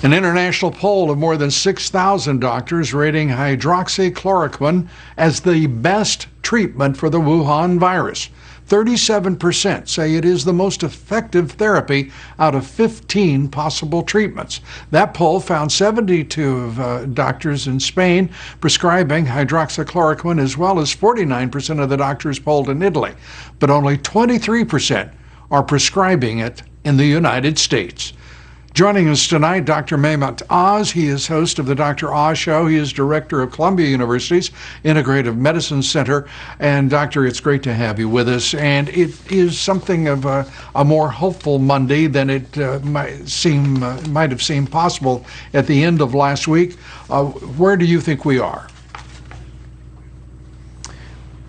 An international poll of more than 6,000 doctors rating hydroxychloroquine as the best treatment for the Wuhan virus. 37% say it is the most effective therapy out of 15 possible treatments. That poll found 72 doctors in Spain prescribing hydroxychloroquine, as well as 49% of the doctors polled in Italy. But only 23% are prescribing it in the United States. Joining us tonight, Dr. Mehmet Oz. He is host of the Dr. Oz Show. He is director of Columbia University's Integrative Medicine Center. And Doctor, it's great to have you with us. And it is something of a more hopeful Monday than it might have seemed possible at the end of last week. Where do you think we are?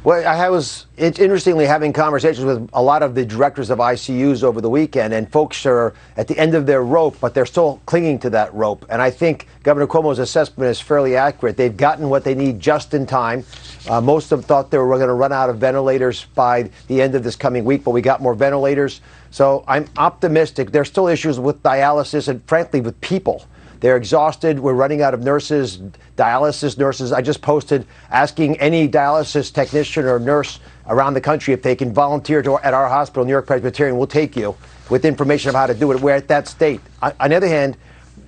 Well, it's interestingly having conversations with a lot of the directors of ICUs over the weekend, and folks are at the end of their rope, but they're still clinging to that rope. And I think Governor Cuomo's assessment is fairly accurate. They've gotten what they need just in time. Most of them thought they were going to run out of ventilators by the end of this coming week, but we got more ventilators. So I'm optimistic. There's still issues with dialysis and, frankly, with people. They're exhausted. We're running out of nurses, dialysis nurses. I just posted asking any dialysis technician or nurse around the country if they can volunteer at our hospital, New York Presbyterian. We'll take you with information of how to do it. We're at that state. On the other hand,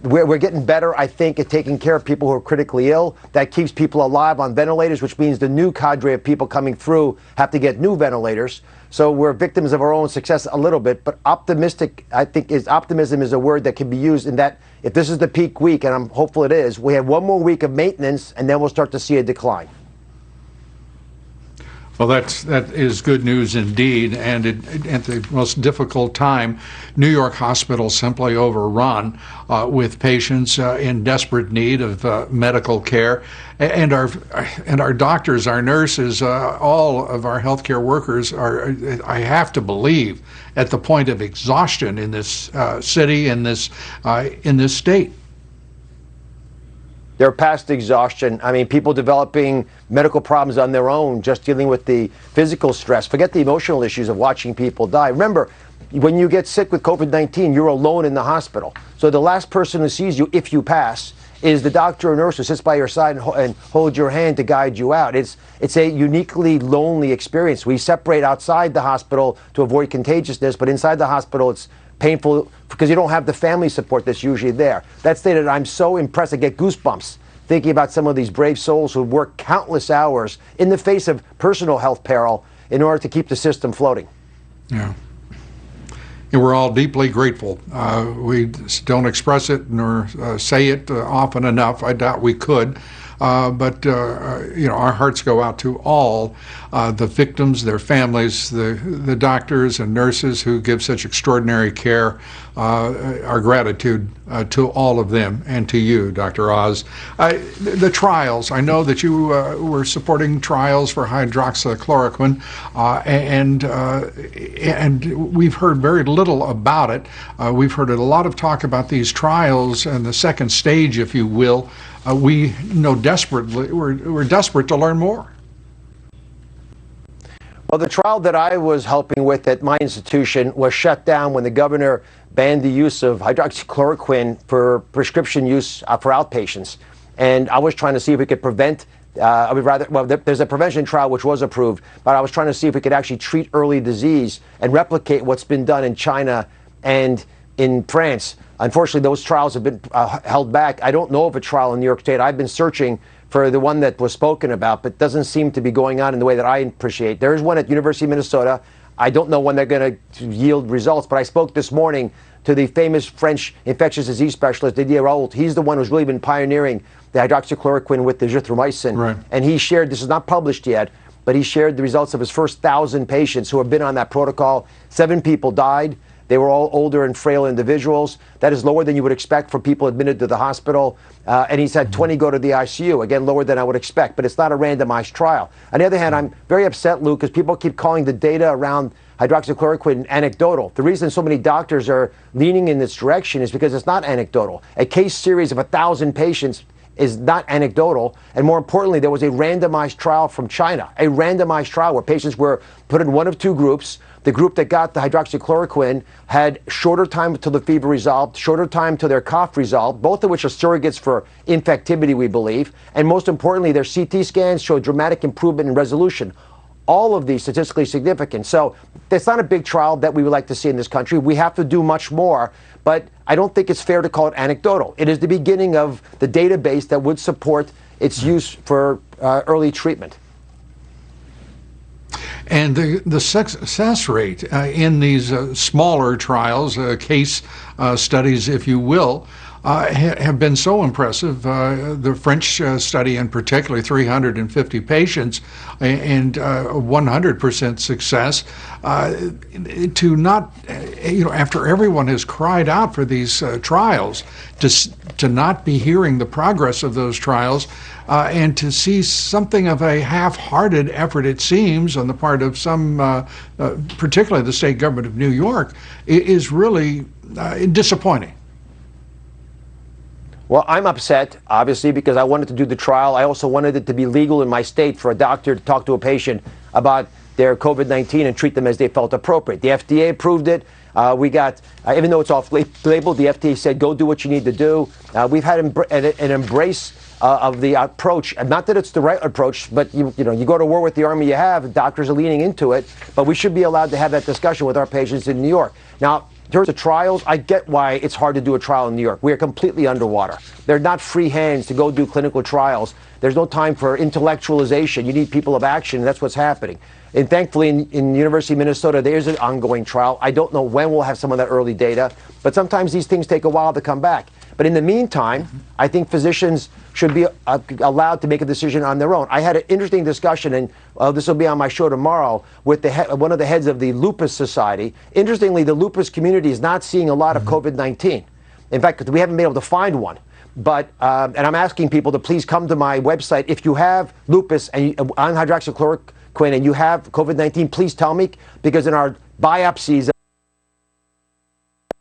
we're getting better, I think, at taking care of people who are critically ill. That keeps people alive on ventilators, which means the new cadre of people coming through have to get new ventilators. So we're victims of our own success a little bit, but optimistic, I think, optimism is a word that can be used in that if this is the peak week, and I'm hopeful it is, we have one more week of maintenance, and then we'll start to see a decline. Well, that is good news indeed, and at the most difficult time, New York hospitals simply overrun with patients in desperate need of medical care, and our doctors, our nurses, all of our healthcare workers are, I have to believe, at the point of exhaustion in this city, in this state. They're past exhaustion. I mean, people developing medical problems on their own, just dealing with the physical stress. Forget the emotional issues of watching people die. Remember, when you get sick with COVID-19, you're alone in the hospital. So the last person who sees you, if you pass, is the doctor or nurse who sits by your side and holds your hand to guide you out. It's a uniquely lonely experience. We separate outside the hospital to avoid contagiousness, but inside the hospital, it's painful because you don't have the family support that's usually there. That stated, I'm so impressed. I get goosebumps thinking about some of these brave souls who work countless hours in the face of personal health peril in order to keep the system floating. Yeah. And we're all deeply grateful. We don't express it nor say it often enough. I doubt we could. But our hearts go out to all the victims, their families, the doctors and nurses who give such extraordinary care. Our gratitude to all of them and to you, Dr. Oz. The trials, I know that you were supporting trials for hydroxychloroquine, and we've heard very little about it. We've heard a lot of talk about these trials and the second stage, if you will. We know we're desperate to learn more. Well, the trial that I was helping with at my institution was shut down when the governor banned the use of hydroxychloroquine for prescription use for outpatients. And I was trying to see if we could prevent, there's a prevention trial which was approved, but I was trying to see if we could actually treat early disease and replicate what's been done in China and in France. Unfortunately, those trials have been held back. I don't know of a trial in New York State. I've been searching for the one that was spoken about, but doesn't seem to be going on in the way that I appreciate. There is one at University of Minnesota. I don't know when they're going to yield results, but I spoke this morning to the famous French infectious disease specialist, Didier Raoult. He's the one who's really been pioneering the hydroxychloroquine with the azithromycin. Right. And he shared, this is not published yet, but he shared the results of his first 1,000 patients who have been on that protocol. 7 people died. They were all older and frail individuals. That is lower than you would expect for people admitted to the hospital. And he's had 20 go to the ICU. Again, lower than I would expect, but it's not a randomized trial. On the other hand, I'm very upset, Luke, because people keep calling the data around hydroxychloroquine anecdotal. The reason so many doctors are leaning in this direction is because it's not anecdotal. A case series of 1,000 patients is not anecdotal, and more importantly, there was a randomized trial from China, a randomized trial where patients were put in one of 2 groups. The group that got the hydroxychloroquine had shorter time till the fever resolved, shorter time till their cough resolved, both of which are surrogates for infectivity, we believe. And most importantly, their CT scans showed dramatic improvement in resolution. All of these statistically significant. So it's not a big trial that we would like to see in this country. We have to do much more, but I don't think it's fair to call it anecdotal. It is the beginning of the database that would support its use for early treatment. And the success rate in these smaller trials, case studies, if you will, have been so impressive. The French study in particular, 350 patients and 100% success. To not, after everyone has cried out for these trials, to not be hearing the progress of those trials, and to see something of a half-hearted effort, it seems, on the part of some, particularly the state government of New York, is really disappointing. Well, I'm upset, obviously, because I wanted to do the trial. I also wanted it to be legal in my state for a doctor to talk to a patient about their COVID-19 and treat them as they felt appropriate. The FDA approved it. We got, even though it's off-label, the FDA said, go do what you need to do. We've had an embrace of the approach. And not that it's the right approach, but you go to war with the army you have, doctors are leaning into it, but we should be allowed to have that discussion with our patients in New York. Now, in terms of trials, I get why it's hard to do a trial in New York. We are completely underwater. They're not free hands to go do clinical trials. There's no time for intellectualization. You need people of action, and that's what's happening. And thankfully, in University of Minnesota, there's an ongoing trial. I don't know when we'll have some of that early data, but sometimes these things take a while to come back. But in the meantime, I think physicians should be allowed to make a decision on their own. I had an interesting discussion, and this will be on my show tomorrow, with one of the heads of the Lupus Society. Interestingly, the lupus community is not seeing a lot of COVID-19. In fact, we haven't been able to find one. But, and I'm asking people to please come to my website. If you have lupus and on hydroxychloroquine and you have COVID-19, please tell me, because in our biopsies,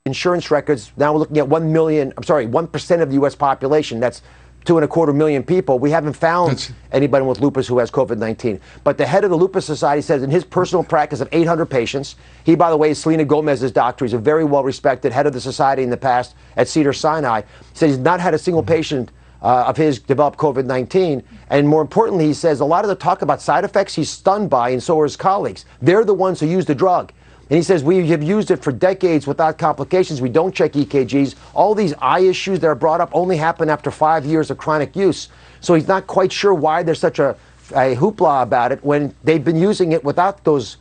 insurance records, now we're looking at 1% of the U.S. population. That's 2.25 million people. We haven't found anybody with lupus who has COVID-19. But the head of the Lupus Society says in his personal practice of 800 patients, he, by the way, is Selena Gomez's doctor. He's a very well-respected head of the society in the past at Cedars-Sinai. He says he's not had a single patient of his develop COVID-19. And more importantly, he says a lot of the talk about side effects he's stunned by, and so are his colleagues. They're the ones who use the drug. And he says, we have used it for decades without complications. We don't check EKGs. All these eye issues that are brought up only happen after 5 years of chronic use. So he's not quite sure why there's such a hoopla about it when they've been using it without those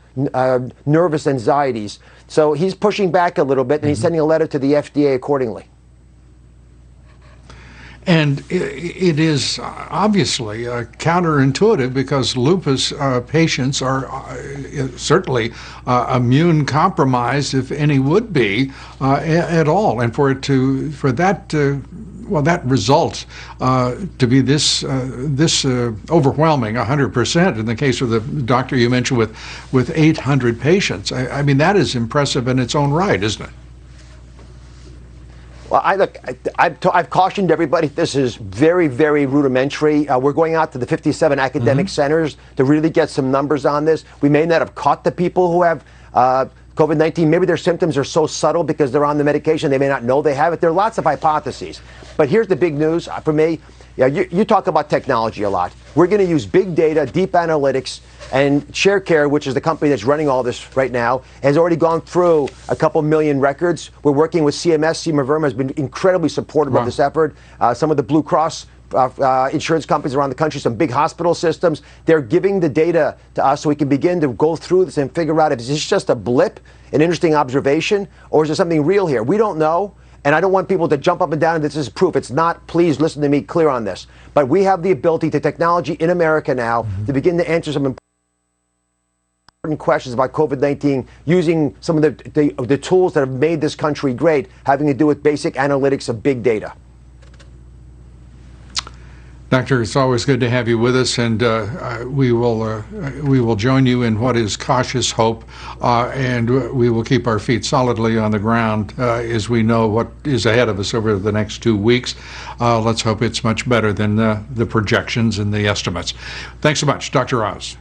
nervous anxieties. So he's pushing back a little bit, and he's sending a letter to the FDA accordingly. And it is obviously counterintuitive, because lupus patients are certainly immune compromised, if any would be, at all. And for that result to be this overwhelming, 100% in the case of the doctor you mentioned with 800 patients. I mean, that is impressive in its own right, isn't it? Well, I've cautioned everybody, this is very, very rudimentary. We're going out to the 57 academic centers to really get some numbers on this. We may not have caught the people who have COVID-19. Maybe their symptoms are so subtle because they're on the medication, they may not know they have it. There are lots of hypotheses. But here's the big news for me. Yeah, you talk about technology a lot. We're going to use big data, deep analytics, and ShareCare, which is the company that's running all this right now, has already gone through a couple million records. We're working with CMS. Seema Verma has been incredibly supportive of this effort. Some of the Blue Cross insurance companies around the country, some big hospital systems, they're giving the data to us so we can begin to go through this and figure out if this is just a blip, an interesting observation, or is there something real here? We don't know. And I don't want people to jump up and down and this is proof. It's not. Please listen to me clear on this. But we have the ability to technology in America now to begin to answer some important questions about COVID-19 using some of the tools that have made this country great, having to do with basic analytics of big data. Doctor, it's always good to have you with us, and we will join you in what is cautious hope, and we will keep our feet solidly on the ground as we know what is ahead of us over the next 2 weeks. Let's hope it's much better than the projections and the estimates. Thanks so much, Dr. Oz.